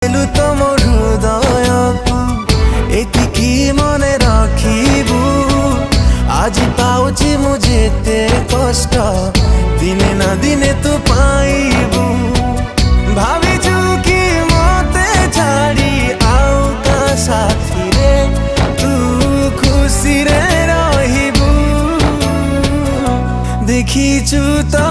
এলু তোম হৃদয়কু এতিকি মনে রাখিবু আজি পাউছি মু যেতে কষ্ট দিনে না দিনে তু পাইবু ভাবিছু কি মতে ছাড়ি আউ কা সাথীরে তু খুশিরে রহিবু দেখিছু তো